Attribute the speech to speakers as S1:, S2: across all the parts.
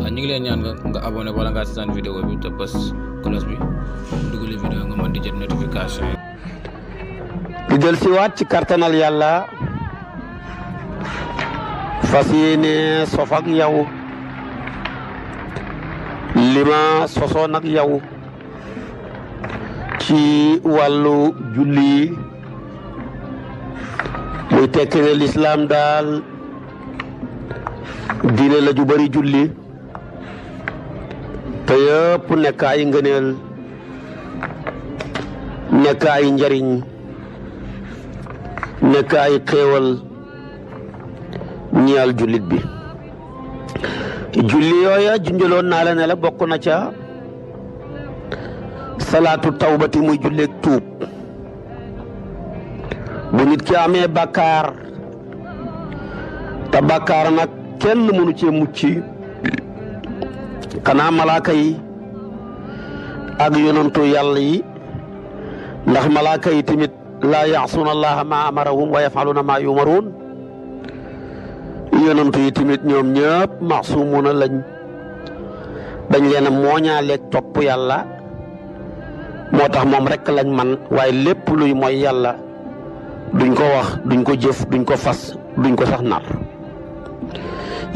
S1: ñu ngi leen ñaan nga abonné wala nga seetaan vidéo bi te bës cloche bi dugal vidéo nga mën di jot notification yi.
S2: di del si waat ci kartanal yàlla fas yéene sof ak yow lima sosoon ak yow ci wàllu julli muy tekki ne lislaam daal diine la ju bari julli te yëpp nekk ay ngëneel nekk ay njariñ nekk ay xéewal ñeel jullit bi. julli yooya junjaloon naa la ne la bokk na ca salaatu tawbati muy julleeg tuub bu nit ki amee bàkkaar te bàkkaar nag kenn mënu cee mucc xanaa malaaka yi ak yonantu yàlla yi ndax malaaka yi tamit laa yaasuuna allaha ma amarahum wa yafaluuna ma yumaruun yonantu yi tamit ñoom ñëpp maasumuuna lañ dañ leen a mooñaaleeg topp yàlla moo tax moom rek lañ man waaye lépp luy mooy yàlla duñ ko wax duñ ko jëf duñ ko fas duñ ko sax nar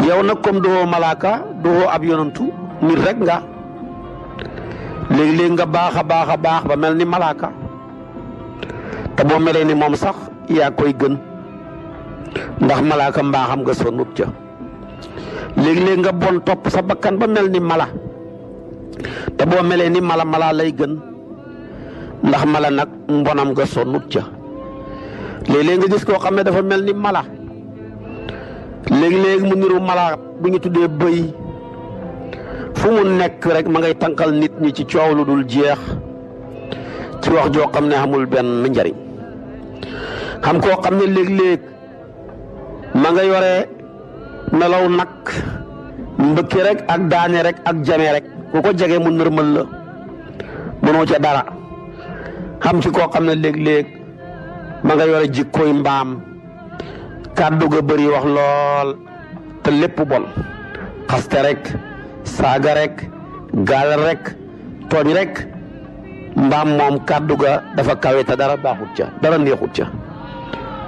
S2: yow nag comme doo malaaka doo ab yonantu nit rek nga léegi-léegi nga baax a baax ba mel ni malaaka te boo melee ni moom sax yaa koy gën ndax malaaka mbaaxam nga sonnut ca léegi-léegi nga bon topp sa bakkan ba mel ni mala te boo melee ni mala lay gën ndax mala nag mbonam nga sonnut ca léeg-léeg nga gis koo xam ne dafa mel ni mala léegi-léegi mu niru mala bu ñu tuddee bëy fu mu nekk rek ma ngay tànkal nit ñi ci coow lu dul jeex ci wax joo xam ne amul benn njariñ xam koo xam ne léeg-léeg ma nga yore melaw nag mbëkki rek ak daane rek ak jame rek ku ko jege mu nërmal la mënoo ca dara xam ci koo xam ne léeg-léeg ma nga yore jikkooy mbaam kàddu ga bëri wax lool te lépp bon xaste rek saaga rek gaal rek tooñ rek mbaam moom kàddu ga dafa kawe te dara baaxut ca dara neexut ca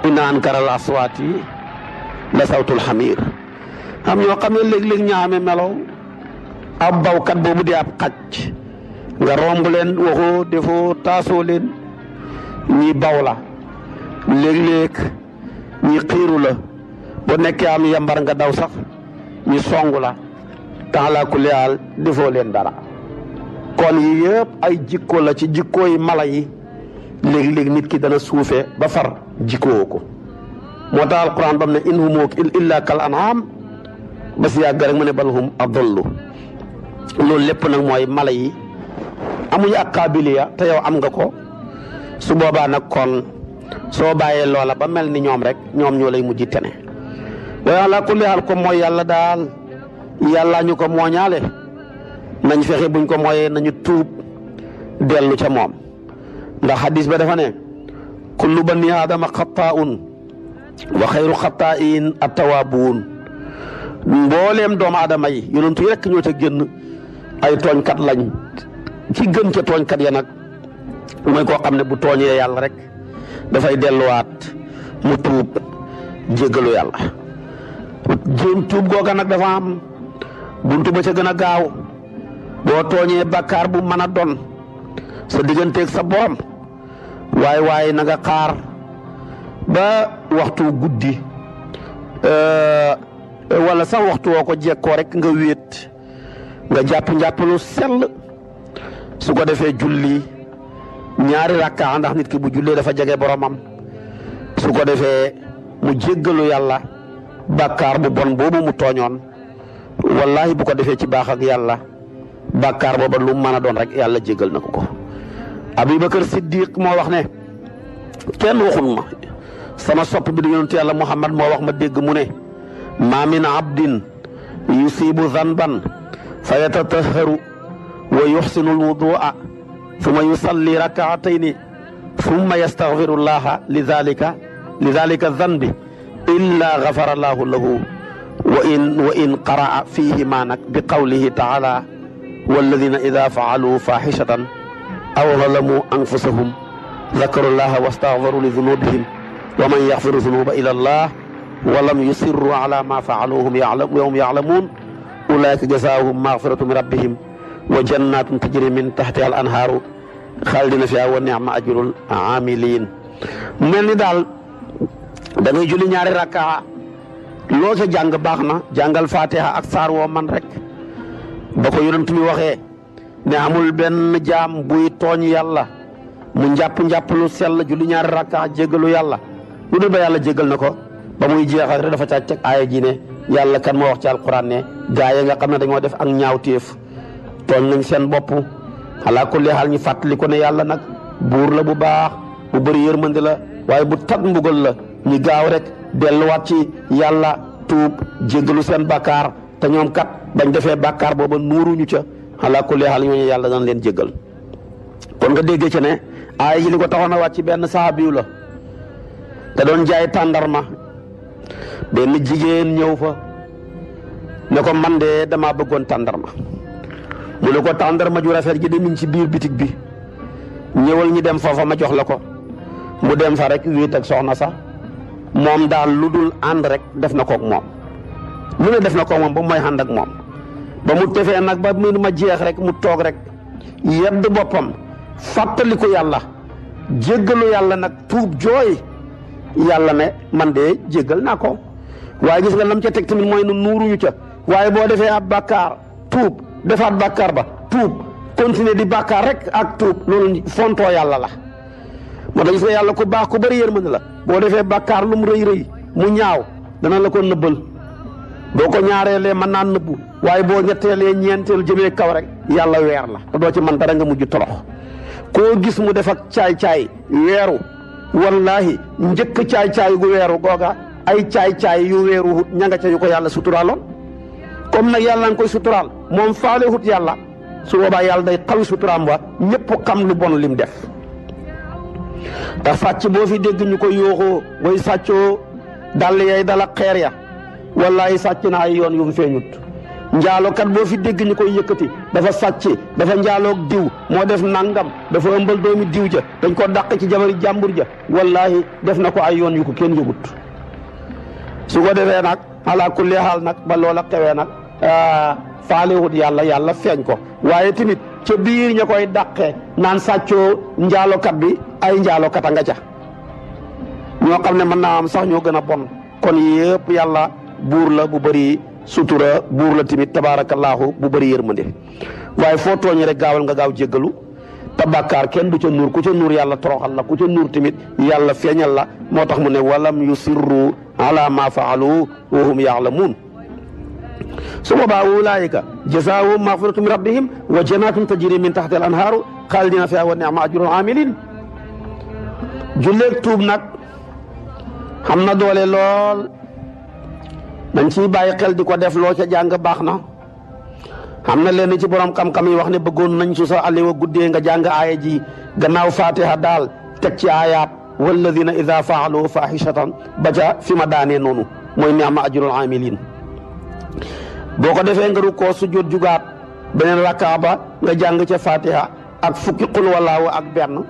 S2: inna ankaral aswaati la sawtul xamiir am ñoo xam ne léeg-léeg ñaame melow ab bawkat boobu di ab xaj nga romb leen waxoo defoo taasoo leen ñi baw la léeg-léeg ñi xiiru la bu nekkee am yambar nga daw sax ñi songu la taala kulli haal defoo leen dara kon yi yëpp ay jikko la ci jikko yi mala yi léegi-léegi nit ki dana suufe ba far jikkoo ko moo tax alquran bam ne in hum illa kal an'am ba si yàgg rek mu ne bal hum adallu loolu lépp nag mooy mala yi amuñu ak qaabiliya te yow am nga ko su boobaa nag kon soo bàyyee loola ba mel ni ñoom rek ñoom ñoo lay mujj tene waaye ala kulli haal ko mooy yàlla daal yàlla ñu ko mooñaale nañ fexe buñ ko mooyee nañu tuub dellu ca moom ndax hadis ba dafa ne kullu bani aadama xataa'un wa xayru xataa'iin at-tawaabuun mbooleem doomu aadama yi yonentu yi rek ñoo ca génn ay tooñkat lañ ci gën ca tooñkat ya nag mooy koo xam ne bu tooñee yàlla rek dafay delluwaat mu tuub jéggalu yàlla tuub googa nag dafa am buntu ba ca gën a gaaw boo tooñee bàkkaar bu mën a doon sa digganteeg sa borom waaye na nga xaar ba waxtu guddi wala sax waxtu woo ko jekkoo rek nga wéet nga jàpp lu sell su ko defee julli ñaari rakka ndax nit ki bu jullee dafa jege boromam su ko defee mu jéggalu yàlla bàkkaar bu bon boobu mu tooñoon wallahi bu ko defee ci baax ak yàlla bàkkaar booba lu mën a doon rek yàlla jéggal na ko Abubakar Siddiq moo wax ne kenn waxul ma sama sopp bi di yonent yàlla Muhammad moo wax ma dégg mu ne ma min abdin yusibu zanban fa yatatahharu wa yuxsinu alwudua summa yusalli rakaatayni summa yastaghfiru llaha li dalika zanbi illa gafara allahu lahu wa in qaraa fiihima nag bi qawlihi taala walladina ida faalu faaxishatan aw zalamu anfusahum dakaru llaha wastaxfaru li dunubihim wa man yaxfiru dunuba ila allah wa lam yusirru ala ma faalu wa hum yaclamuun ulaika jazaahum maxfiratu min rabbihim wa jannatun tajri min taxtiha al anhaaru xaalidina fiha wa nicma ajrul aamiliin. mel ni daal da ngay julli ñaari rakkaa loo ca jàng baax na, jàngal fatiha ak saar woo man rek ba ko yonent bi waxee ne amul benn jaam buy tooñ yàlla mu njàpp lu sell julli ñaari rakkaa jéggalu yàlla lu dul ba yàlla jéggal na ko ba muy jeexal rek dafa caa teg aaya ji ne yàlla kan moo wax ci alquran ne gaa yi nga xam ne dañoo def ak ñaawteef tooñ nañ seen bopp xalaa kulli xaal ñu fàttali ko ne yàlla nag buur la bu baax bu bëri yërmande la waaye bu tat mbugal la ñu gaaw rek delluwaat ci yàlla tuub jéggalu seen bàkkaar te ñoom kat bañ defee bàkkaar booba nuuruñu ca xalaa kulli xaal ñooñu yàlla dana leen jéggal. kon nga déggee ci ne aaya ji li ko taxoon a wàcc ci benn sahabiyu la te doon jaay tàndarma benn jigéen ñëw fa ne ko man de damaa bëggoon tàndarma mu ne ko tàndarma ju rafet ji de mi ngi ci biir bitig bi ñëwal ñu dem foofa ma jox la ko mu dem fa rek wéet ak soxna sax moom daal lu dul ànd rek def na koog moom lu ne def na koog moom ba mooy ànd ak moom ba mu tefee nag ba mu ma jeex rek mu toog rek yedd boppam fàttaliku yàlla jéggalu yàlla nag tuub jooy yàlla ne man de jéggal naa ko waaye gis nga lam ca teg tamit mooy nu nuuruñu ca waaye boo defee ab bàkkaar tuub defaat bàkkaar ba tuub continuer di bàkkaar rek ak tuub loolu fontoo yàlla la moo tax gis nga yàlla ku baax ku bëri yërmande la boo defee bàkkaar lu mu rëy mu ñaaw dana la ko nëbbal boo ko ñaareelee mën naa nëbbu waaye boo ñetteelee ñeenteel jëmee kaw rek yàlla weer la te doo ci man dara nga mujj torox koo gis mu def ak caay-caay weeru wallahi njëkk caay-caay gu weeru googa ay caay-caay yu weeru hut ña nga ca yu ko yàlla suturaaloon comme nag yàlla nga koy suturaal moom faale hut yàlla su boobaa yàlla day xawi suturaam wa ñëpp xam lu bon lim def te sàcc boo fi dégg ñu koy yooxoo way sàccoo dàll yay dala xeer ya wallahi sàcc na ay yoon yu mu feeñut njaalokat boo fi dégg ñu koy yëkkati dafa sàcc dafa njaaloog diw moo def nangam dafa ëmbal doomi diw ja dañ ko dàq ci jabari jàmbur ja wallahi def na ko ay yoon yu ko kenn yëgut su ko defee nag ala kulli haal nag ba loola xewee nag faalewut yàlla feeñ ko waaye tamit ca biir ña koy dàqee naan sàccoo njaalokat bi ay njaalokat a nga ca ñoo xam ne mën naa am sax ñoo gën a bon kon yëpp yàlla buur la bu bëri sutura buur la tamit tabaarakallaahu bu bëri yërmande waaye foo tooñee rek gaawal nga gaaw jéggalu te bàkkaar kenn du ca nuur ku ca nuur yàlla toroxal la ku ca nuur tamit yàlla feeñal la moo tax mu ne walam yusirru ala ma faalu wa hum yaalamuun su boobaa ulaayika jazaahum magfiratu min rabbihim wa jannatun tajri min taxti al anhaaru xaalidina fiha wa ni'ma ajrul aamilin julleeg tuub nag xam na doole lool dañ ciy bàyyi xel di ko def loo ca jàng baax na xam na leen ci borom xam-xam yi wax ne bëggoon nañ su sa aliwa guddee nga jàng aaya ji gannaaw fatiha daal teg ci aayaat walladina ida faalu fahishatan ba ca fi ma daanee noonu mooy ni'ma ajrul aamilin boo ko defee nga rukkoo sujjóot jugaat beneen rakkaa ba nga jàng ca fatiha ak fukki qul walaahu ak benn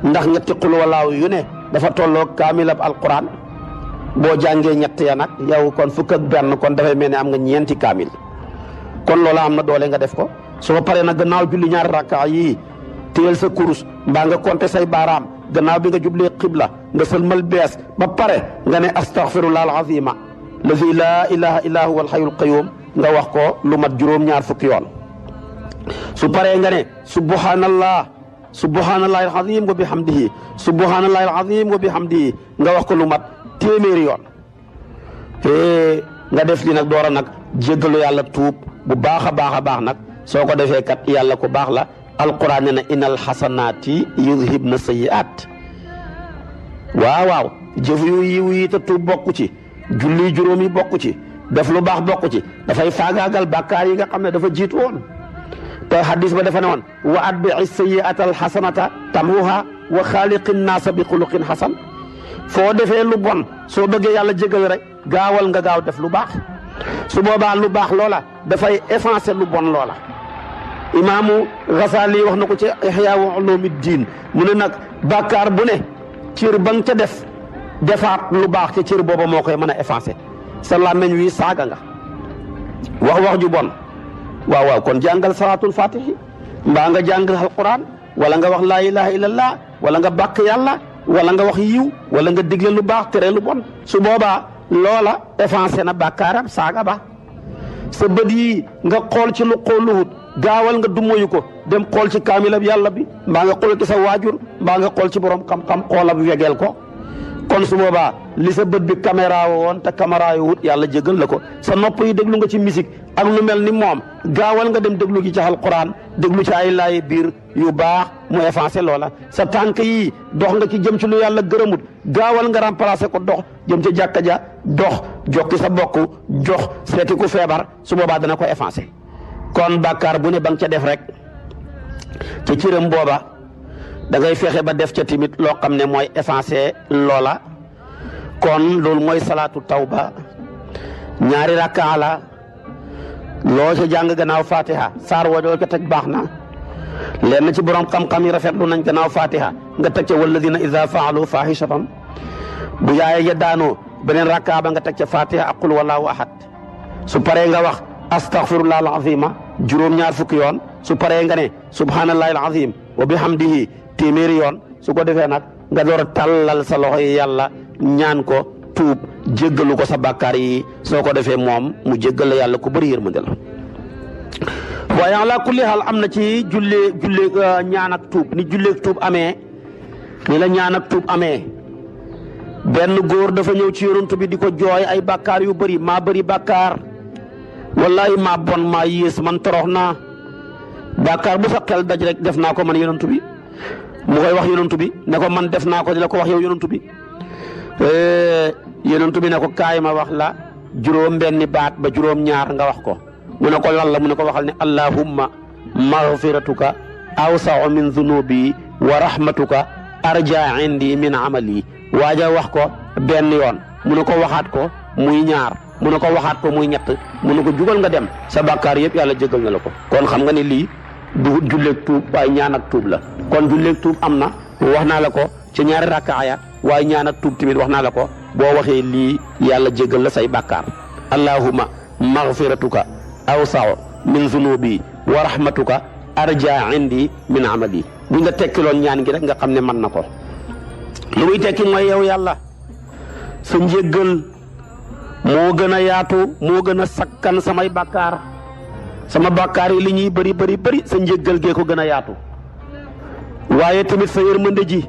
S2: ndax ñetti qul walaahu yu ne dafa tolloo kaamilab alquran boo jàngee ñett ya nag yow kon fukk ak benn kon dafay mel ne am nga ñeenti kaamil kon loola am na doole nga def ko soo paree nag gannaaw julli ñaari rakkaa yii téyel sa kurus mbaa nga compter say baaraam gannaaw bi nga jublee xibla nga sëlmal bees ba pare nga ne astaghfirullah alazima lazi laa ilaha illa huwa alhayyul qayyum nga wax ko lu mat juróom-ñaar fukki yoon su paree nga ne subhanallahi alazim wa bihamdihi subhanallahi alazim wa bihamdihi nga wax ko lu mat téeméeri yoon nga def li nag doora nag jéggalu yàlla tuub bu baax a baax nag soo ko defee kat yàlla ku baax la alquran ne na innal xasanaati yudhibna sayyi'aat waaw jëf yu yiw yi te tuub bokku ci julli juróom yi bokku ci def lu baax bokku ci dafay faagaagal bàkkaar yi nga xam ne dafa jiitu woon te hadis ba dafa ne woon wa atbi'i sayyi'ata alxasanata tamhuha wa xaaliqin naasa bi xuluqin xasan foo defee lu bon soo bëggee yàlla jégal rek gaawal nga gaaw def lu baax su boobaa lu baax loola dafay effacer lu bon loola. imaamu Ghazali wax na ko ci Ihya Ulumuddin mu ne nag bàkkaar bu ne cër ba nga ca defaat lu baax ca cër booba moo koy mën a effacer. sa làmmeñ wi saaga nga wax ju bon waaw kon jàngal salaatul fatihi mbaa nga jàng alquran wala nga wax laa ilaha illallah wala nga bàkk yàlla wala nga wax yiw wala nga digle lu baax tere lu bon su boobaa loola effacé na bàkkaaram saaga ba. sa bët yi nga xool ci lu xooluwut gaawal nga dummoyu ko dem xool ci kaamilab yàlla bi mbaa nga xool ci sa waajur mbaa nga xool ci borom xam-xam xoolab wegeel ko. kon su boobaa li sa bët bi caméra woon te caméra yu wut yàlla jégal la ko. sa nopp yi déglu nga ci musique ak lu mel ni moom gaawal nga dem déglu gi ci alquran déglu ci ay laaye biir yu baax mu effacé loola. sa tànk yi dox nga ci jëm ci lu yàlla gërëmut gaawal nga remplacé ko dox jëm ci jàkka ja dox jokki sa bokk jox seeti ku feebar su boobaa dana ko effacé. kon bàkkaar bu ne ba nga ca def rek ci cëram booba da ngay fexe ba def ca timit loo xam ne mooy effacé loola. kon loolu mooy salaatu tawba ñaari rakkaa la loo ca jàng gannaaw fatiha saar woo ca teg baax na. lenn ci borom xam-xam yi rafetlu nañ gannaaw fatiha nga teg ca walladina ida faalu fahishatan bu yaayee ja daanoo beneen rakkaa ba nga teg ca fatiha ak qul wallahu ahad. su paree nga wax astaghfirullah alazima juróom-ñaar fukki yoon. su paree nga ne subhanallahi alazim wa bihamdihi téeméeri yoon. su ko defee nag nga door a tàllal sa loxo yi yàlla ñaan ko tuub jéggalu ko sa bàkkaar yi soo ko defee moom mu jéggal la yàlla ku bëri yërmande la. waaye ala kulli xaal am na ci julli ñaan ak tuub ni julleeg tuub amee ni la ñaan ak tuub amee. benn góor dafa ñëw ci yonent bi di ko jooy ay bàkkaar yu bëri maa bëri bàkkaar wallahi maa bon maa yées man torox naa bàkkaar bu sa xel daj rek def naa ko man yonent bi. mu koy wax yonent bi ne ko man def naa ko di la ko wax yow yonent bi. yonent bi ne ko kaay ma wax la juróom benni baat ba juróom ñaar nga wax ko. mu ne ko lan la mu ne ko waxal ne allahumma maghfiratuka awsa'u min dhunubi wa rahmatuka arja indi min amali. waaja wax ko benn yoon mu ne ko waxaat ko muy ñaar mu ne ko waxaat ko muy ñett mu ne ko jugal nga dem sa bàkkaar yëpp yàlla jégal na la ko. kon xam nga ne lii du julleeg tuub waaye ñaan ak tuub la. kon julleeg tuub am na wax naa la ko ci ñaari rakkaaya waaye ñaan ak tuub tamit wax naa la ko boo waxee lii yàlla jégal la say bàkkaar. allahumma maghfiratuka awsa'u min zunubi wa rahmatuka arja indi min amali. bu nga tekkiloon ñaan gi rek nga xam ne mën na ko. lu muy tekki mooy yow yàlla sa njéggal moo gën a yaatu moo gën a sakkan samay bàkkaar. sama bàkkaar yi li ñuy bëri sa njéggal gee ko gën a yaatu. waaye tamit sa yërmande ji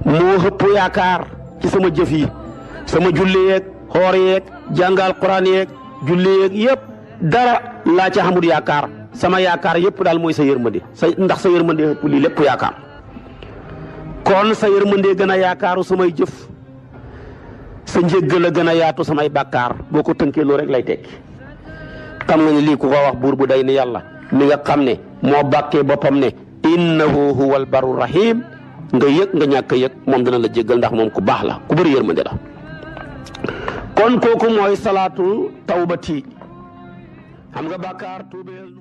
S2: moo xëpp yaakaar ci sama jëf yi sama julli yeeg xoor yeeg jàngal quran yeeg julli yeeg yëpp dara laa ca xamul yaakaar. sama yaakaar yëpp daal mooy sa yërmande ndax sa yërmande xëpp lii lépp yaakaar. kon sa yërmande gën a yaakaaru samay jëf sa njéggal a gën a yaatu samay bàkkaar boo ko tënkee loo rek lay tekki. xam nga ne lii ku ko wax buur bu day ni yàlla mi nga xam ne moo bàkkee boppam ne innahu huwal barru rahim nga yëg nga ñàkk a yëg moom dana la jéggal ndax moom ku baax la ku bëri yërmande la. kon kooku mooy salaatu tawbati xam nga bàkkaar tuubeel